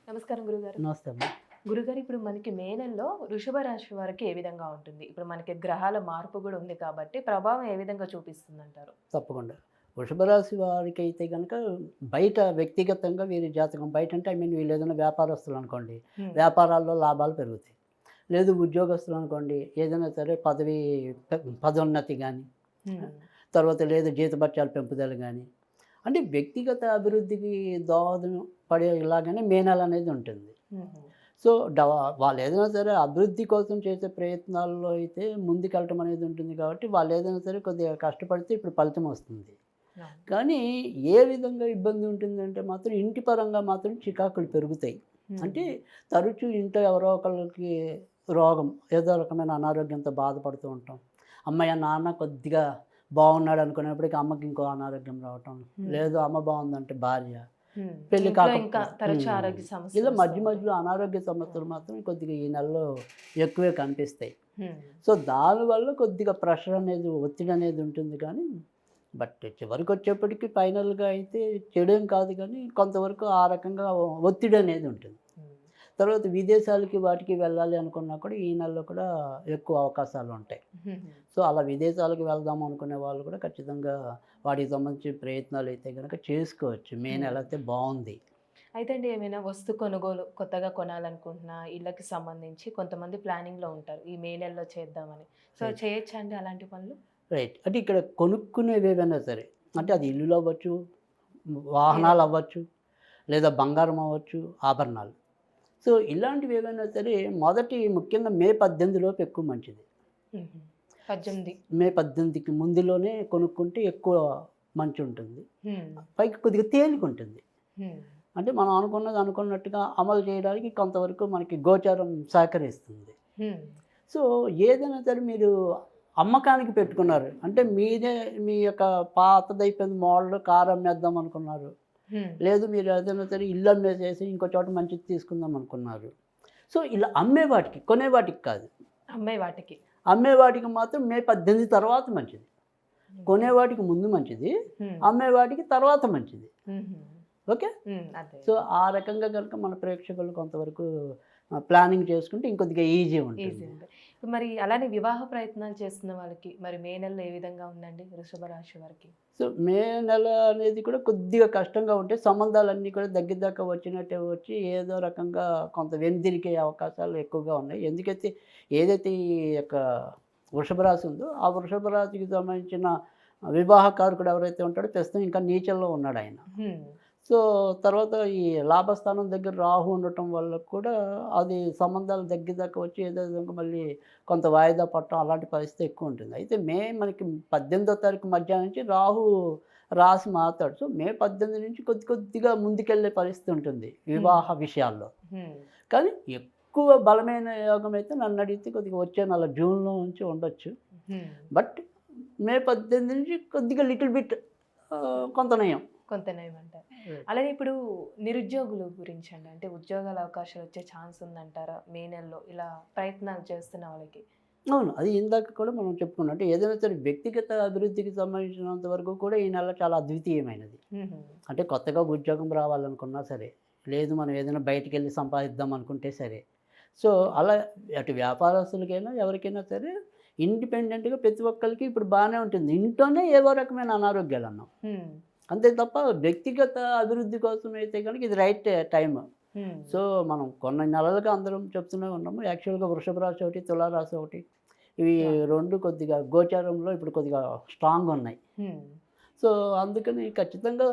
నమస్కారం గురుగారు. నమస్తే అమ్మ. గురుగారు, ఇప్పుడు మనకి మే నెలలో వృషభ రాశి వారికి ఏ విధంగా ఉంటుంది? ఇప్పుడు మనకి గ్రహాల మార్పు కూడా ఉంది కాబట్టి ప్రభావం ఏ విధంగా చూపిస్తుందంటారు? తప్పకుండా. వృషభ రాశి వారికైతే గనక బయట వ్యక్తిగతంగా వీరి జాతకం బయటంటే వీళ్ళేదైనా వ్యాపారస్తులనుకోండి, హ్మ్. వ్యాపారాల్లో లాభాలు పెరుగుతాయి. లేదు ఉద్యోగస్తులనుకోండి, ఏదైనా సరే పదోన్నతి గానీ, హ్మ్. తర్వాత లేదు జీతభత్యాల పెంపుదల గానీ, అంటే వ్యక్తిగత అభివృద్ధికి దోహదం పడేలాగానే మే నెల అనేది ఉంటుంది. హుహు. సో, వాళ్ళేదైనా సరే అభివృద్ధి కోసం చేసే ప్రయత్నాల్లో అయితే ముందుకెళ్ళటం అనేది ఉంటుంది కాబట్టి, వాళ్ళేదైనా సరే కొద్దిగా కష్టపడితే ఇప్పుడు ఫలితం వస్తుంది. అవును. కానీ ఏ విధంగా ఇబ్బంది ఉంటుందంటే మాత్రం ఇంటి పరంగా మాత్రం చికాకులు పెరుగుతాయి. హ్మ్. అంటే తరచూ ఇంట్లో ఎవరో ఒకళ్ళకి రోగం, ఏదో రకమైన అనారోగ్యంతో బాధపడుతూ ఉంటాం. హమ్మయ్య! నాన్న కొద్దిగా బాగున్నాడు అనుకునేప్పటికి అమ్మకి ఇంకో అనారోగ్యం రావటం. హ్మ్. లేదు అమ్మ బాగుందంటే భార్య. హ్మ్. పెళ్లి ఇంట్లో ఇంకా కాకపోతే తరచు ఆరోగ్య సమస్యలు ఇలా వస్తూ మధ్య ఉంటాయి. మధ్యలో అనారోగ్య సమస్యలు మాత్రం కొద్దిగా ఈ నెలలో ఎక్కువే కనిపిస్తాయి. హ్మ్. సో, దానివల్ల కొద్దిగా ప్రెషర్ అనేది, ఒత్తిడి అనేది ఉంటుంది కానీ, బట్ చివరికొచ్చేప్పటికి ఫైనల్‌గా అయితే చెడేం కాదు కానీ, కొంతవరకు ఆ రకంగా ఒత్తిడి అనేది ఉంటుంది. హ్మ్. తర్వాత విదేశాలకి వాటికి వెళ్ళాలి అనుకున్నా కూడా ఈ నెలలో కూడా ఎక్కువ అవకాశాలుంటాయి. హుహు. సో, అలా విదేశాలకు వెళ్దాం అనుకునే వాళ్ళు కూడా ఖచ్చితంగా వాటికి సంబంధించిన ప్రయత్నాలైతే గనక చేసుకోవచ్చు. మే నెల హ్మ్. అయితే బావుంది. అయితే అండి, ఏమైనా వస్తు కొనుగోలు కొత్తగా కొనాలనుకుంటున్నా, ఇళ్ళకి సంబంధించి కొంతమంది ప్లానింగ్‌లో ఉంటారు. ఈ మే నెలలో చేద్దామని. So, right. చేయొచ్చా అండి అలాంటి పనులు? రైట్. అంటే ఇక్కడ కొనుక్కునేవేవైనా సరే, అంటే హ్మ్. అది ఇల్లులవ్వచ్చు, ఏదైనా. వాహనాలవ్వచ్చు, లేదా బంగారం అవ్వచ్చు, ఆభరణాలు. సో, ఇలాంటివేవైనా సరే మొదటి ముఖ్యంగా మే 18 లోపు ఎక్కువ మంచిది. హుహు. 18. మే 18కి ముందులోనే కొనుక్కుంటే ఎక్కువ మంచుంటుంది. హ్మ్. పైగా కొద్దిగా తేలికుంటుంది. హ్మ్. అంటే మనం అనుకున్నది అనుకున్నట్టుగా అమలు చేయడానికి కొంతవరకు మనకి గోచారం సహకరిస్తుంది. హ్మ్. సో, ఏదైనా సరే మీరు అమ్మకానికి పెట్టుకున్నారు. అంటే మీదే మీ యొక్క పాతదైపోయిన మోడల్ కార్ అమ్మేద్దాం అనుకున్నారు. హ్మ్. లేదు మీరు ఏదైనా సరే ఇల్లు అమ్మేసేసి ఇంకో చోట మంచిది తీసుకుందాం అనుకున్నారు. సో, ఇలా అమ్మే వాటికి, కొనే వాటికి కాదు. అమ్మాయి వాటికి. అమ్మే వాటికి మాత్రం మే 18 తర్వాత మంచిది. ఓకే. కొనేవాటికి ముందు మంచిది. హ్మ్. అమ్మే వాటికి తర్వాత మంచిది. హుహు. ఓకే. అదే. సో, ఆ రకంగా గనుక మన ప్రేక్షకులు కొంతవరకు ప్లానింగ్ చేసుకుంటే ఇంకొద్దిగా ఈజీ ఈజీ ఉంటుంది. ఉంది. మరి అలానే వివాహ ప్రయత్నాలు చేస్తున్న వాళ్ళకి మరి మే నెలలో ఏ విధంగా ఉందండి వృషభ రాశి వారికి? సో, మే నెల అనేది కూడా కొద్దిగా కష్టంగా ఉంటే సంబంధాలన్నీ కూడా దగ్గర దాకా వచ్చినట్టే వచ్చి ఏదో రకంగా కొంత వెనుదిరిగే అవకాశాలు ఎక్కువగా ఉన్నాయి. ఎందుకైతే ఏదైతే ఈ యొక్క వృషభ రాశి ఉందో, ఆ వృషభ రాశికి సంబంధించిన వివాహకారకుడు ఎవరైతే ఉంటాడో ప్రస్తుతం ఇంకా నీచంలో ఉన్నాడాయన. హ్మ్. సో, తర్వాత ఈ లాభస్థానం దగ్గర రాహు ఉండటం వల్ల కూడా అది సంబంధాలు దగ్గర దాకా వచ్చి ఏదో విధంగా మళ్ళీ కొంత వాయిదా పడటం అలాంటి పరిస్థితి ఎక్కువుంటుంది. అయితే మే మనకి 18వ తారీఖు మధ్యాహ్నం నుంచి రాహు రాశి మారతాడు. సో, మే 18 నుంచి కొద్దిగా ముందుకెళ్ళే పరిస్థితి ఉంటుంది హ్మ్. వివాహ విషయాల్లో. హ్మ్. కానీ ఎక్కువ బలమైన యోగం అయితే నన్నడిగితే కొద్దిగా వచ్చే నెల జూన్‌లో నుంచి ఉండొచ్చు. హ్మ్. బట్ మే 18 నుంచి కొద్దిగా లిటిల్ బిట్ కొంత నయం. కొంత నయమంటారు. రైట్. అలానే ఇప్పుడు నిరుద్యోగుల గురించండి. అంటే ఉద్యోగాల అవకాశాలు వచ్చే ఛాన్స్ ఉందంటారా మే నెలలో ఇలా ప్రయత్నాలు చేస్తున్న వాళ్ళకి? అవును. అది ఇందాక కూడా మనం చెప్పుకున్నాం. అంటే ఏదైనా సరే వ్యక్తిగత అభివృద్ధికి సంబంధించినంత వరకు కూడా ఈ నెల చాలా అద్వితీయమైనది. హుహు. అంటే కొత్తగా ఉద్యోగం రావాలనుకున్నా సరే, లేదు మనం ఏదైనా బయటికెళ్ళి సంపాదిద్దాం అనుకుంటే సరే. సో, అలా అటు వ్యాపారస్తులకైనా ఎవరికైనా సరే ఇండిపెండెంట్‌గా ప్రతి ఒక్కళ్ళకి ఇప్పుడు బానే ఉంటుంది. ఇంట్లోనే ఏవో రకమైన అనారోగ్యాలన్నాం. హ్మ్. అంతే తప్ప వ్యక్తిగత అభివృద్ధి కోసం అయితే గనుక ఇది రైట్ టైమ్. హ్మ్. సో, మనం కొన్ని నెలలుగా అందరం చెప్తూనే ఉన్నాము. యాక్చువల్‌గా వృషభ రాశి ఒకటి, తులా రాశి ఒకటి. ఇవి యాహ్! 2 కొద్దిగా గోచారంలో ఇప్పుడు కొద్దిగా స్ట్రాంగున్నాయి. హ్మ్. సో, అందుకని ఖచ్చితంగా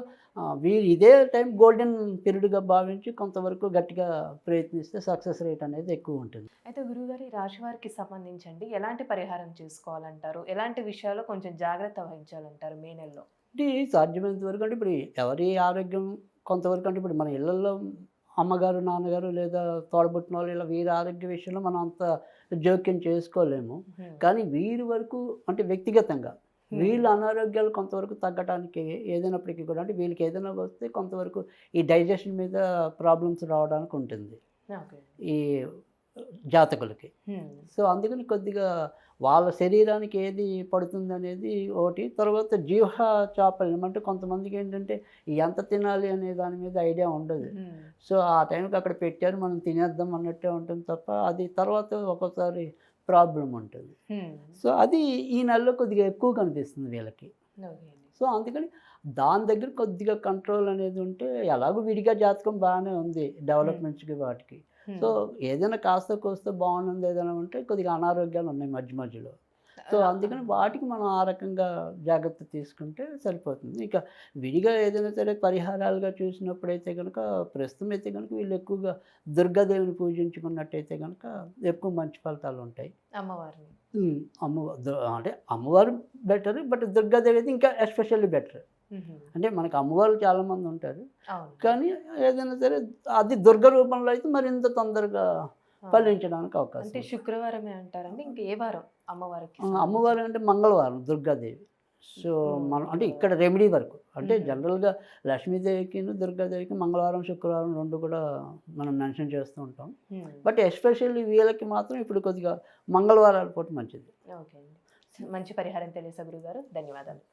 వీరు ఇదే టైం గోల్డెన్ పీరియడ్‌గా భావించి కొంతవరకు గట్టిగా ప్రయత్నిస్తే సక్సెస్ రేట్ అనేది ఎక్కువుంటుంది. అయితే గురువుగారు, ఈ రాశి వారికి సంబంధించండి ఎలాంటి పరిహారం చేసుకోవాలంటారు? ఎలాంటి విషయాల్లో కొంచెం జాగ్రత్త వహించాలంటారు మే నెలలో? అంటే సాధ్యమైనంత వరకు అంటే ఇప్పుడు ఎవరి ఆరోగ్యం కొంతవరకు అంటే ఇప్పుడు మన ఇళ్లల్లో అమ్మగారు, నాన్నగారు లేదా తోడబుట్టినోళ్ళు ఇలా వీరి ఆరోగ్య విషయంలో మనం అంత జోక్యం చేసుకోలేము. హ్మ్. కానీ వీరి వరకు అంటే వ్యక్తిగతంగా హ్మ్. వీళ్ళ అనారోగ్యాలు కొంతవరకు తగ్గటానికి ఏదైనప్పటికీ కూడా అంటే వీళ్ళకి ఏదైనా వస్తే కొంతవరకు ఈ డైజెషన్ మీద ప్రాబ్లమ్స్ రావడానికి ఉంటుంది. ఓకే. ఈ జాతకులకి. హ్మ్. సో, అందుకని కొద్దిగా వాళ్ళ శరీరానికి ఏది పడుతుందనేది ఒకటి. తర్వాత జీవహ చాపల్యం అంటే కొంతమందికి ఏంటంటే ఎంత తినాలి అనే దాని మీద ఐడియా ఉండదు. సో, ఆ టైంకి అక్కడ పెట్టారు మనం తినేద్దాం అన్నట్టే ఉంటుంది తప్ప, అది తర్వాత ఒక్కోసారి ప్రాబ్లమ్ ఉంటుంది. సో, అది ఈ నెలలో కొద్దిగా ఎక్కువ కనిపిస్తుంది వీళ్ళకి. ఓకే అండి. సో, అందుకని దాని దగ్గర కొద్దిగా కంట్రోల్ అనేది ఉంటే ఎలాగో విడిగా జాతకం బాగానే ఉంది డెవలప్‌మెంట్స్‌కి వాటికి. సో, ఏదైనా కాస్తో కూస్తో బాగున్నది ఏదైనా ఉంటే కొద్దిగా అనారోగ్యాలు ఉన్నాయి మధ్య మధ్యలో. సో, అందుకని వాటికి మనం ఆ రకంగా జాగ్రత్త తీసుకుంటే సరిపోతుంది. ఇక విడిగా ఏదైనా సరే పరిహారాలుగా చూసినప్పుడైతే గనక ప్రస్తుతం అయితే గనక వీళ్ళు ఎక్కువగా దుర్గాదేవిని పూజించుకున్నట్టయితే గనక ఎక్కువ మంచి ఫలితాలుంటాయి. అమ్మవారిని. హ్మ్. అంటే అమ్మవారు బెటర్. బట్ దుర్గాదేవి అయితే ఇంకా ఎస్పెషల్లీ బెటర్. అంటే మనకు అమ్మవారు చాలామంది ఉంటారు. అవును. కానీ ఏదైనా సరే అది దుర్గ రూపంలో అయితే మరింత తొందరగా ఫలించడానికి అవకాశం అంటే ఉంది. శుక్రవారమే అంటారండి? ఇంక ఏ వారం అమ్మవారికి అమ్మవారు అంటే మంగళవారం దుర్గాదేవి. సో, మనం అంటే ఇక్కడ రెమెడీ వరకు. అంటే జనరల్‌గా లక్ష్మీదేవికిను, దుర్గాదేవికి మంగళవారం, శుక్రవారం 2 కూడా మనం మెన్షన్ చేస్తూ ఉంటాం. బట్ ఎస్పెషల్లీ వీళ్ళకి మాత్రం ఇప్పుడు కొద్దిగా మంగళవారాల పూట మంచిది. ఓకే అండి. మంచి పరిహారం తెలియసా గురుగారు. ధన్యవాదాలు.